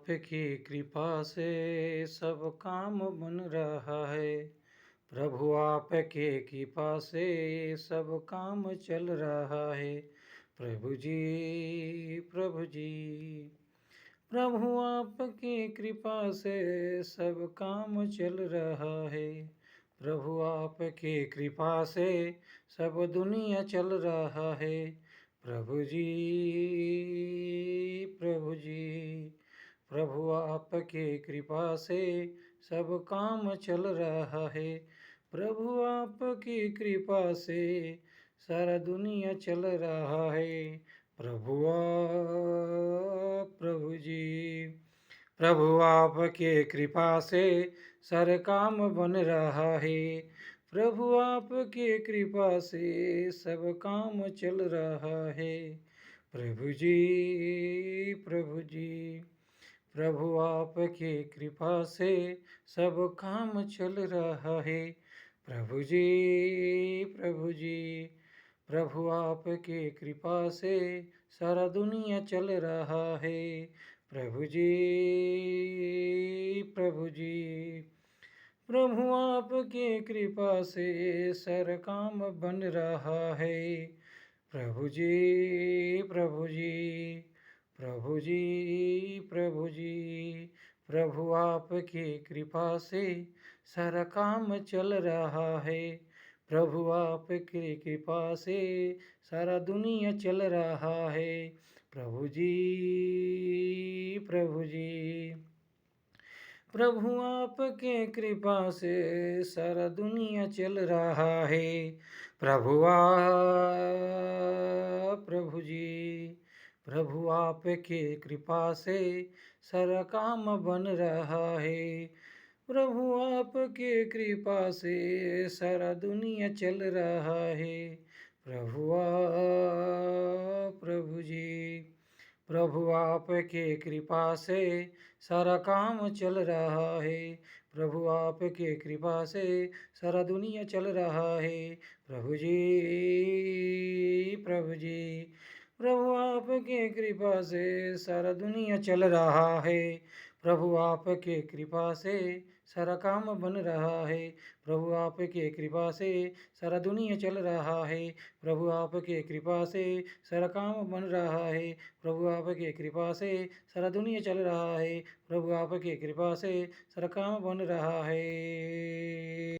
आपकी कृपा से सब काम बन रहा है। प्रभु आपके कृपा से सब काम चल रहा है। प्रभु जी, प्रभु जी, प्रभु आपकी कृपा से सब काम चल रहा है। प्रभु आपकी कृपा से सब दुनिया चल रहा है। प्रभु जी, प्रभु जी, प्रभु आपकी कृपा से सब काम चल रहा है। प्रभु आपकी कृपा से सारा दुनिया चल रहा है। प्रभु जी, प्रभु आपके कृपा से सारे काम बन रहा है। प्रभु आपकी कृपा से सब काम चल रहा है। प्रभु जी, प्रभु जी, प्रभु आपकी कृपा से सब काम चल रहा है। प्रभु जी, प्रभु जी, प्रभु आपकी कृपा से सारा दुनिया चल रहा है। प्रभु जी, प्रभु जी, प्रभु आपकी कृपा से सारा काम बन रहा है। प्रभु जी, प्रभु जी, प्रभु जी, प्रभु जी, प्रभु आपकी कृपा से सारा काम चल रहा है। प्रभु आपकी कृपा से सारा दुनिया चल रहा है। प्रभु जी, प्रभु जी, प्रभु आपके कृपा से सारा दुनिया चल रहा है। प्रभु जी, प्रभु आपके कृपा से सारा काम बन रहा है। प्रभु आपके कृपा से सारा दुनिया चल रहा है। प्रभु जी, प्रभु आपके कृपा से सारा काम चल रहा है। प्रभु आपके कृपा से सारा दुनिया चल रहा है। प्रभु जी, प्रभु जी, प्रभु आपके कृपा से सारा दुनिया चल रहा है। प्रभु आपके कृपा से सारा काम बन रहा है। प्रभु आपके कृपा से सारा दुनिया चल रहा है। प्रभु आपके कृपा से सारा काम बन रहा है। प्रभु आपकी कृपा से सारा दुनिया चल रहा है। प्रभु आपकी कृपा से सारा काम बन रहा है।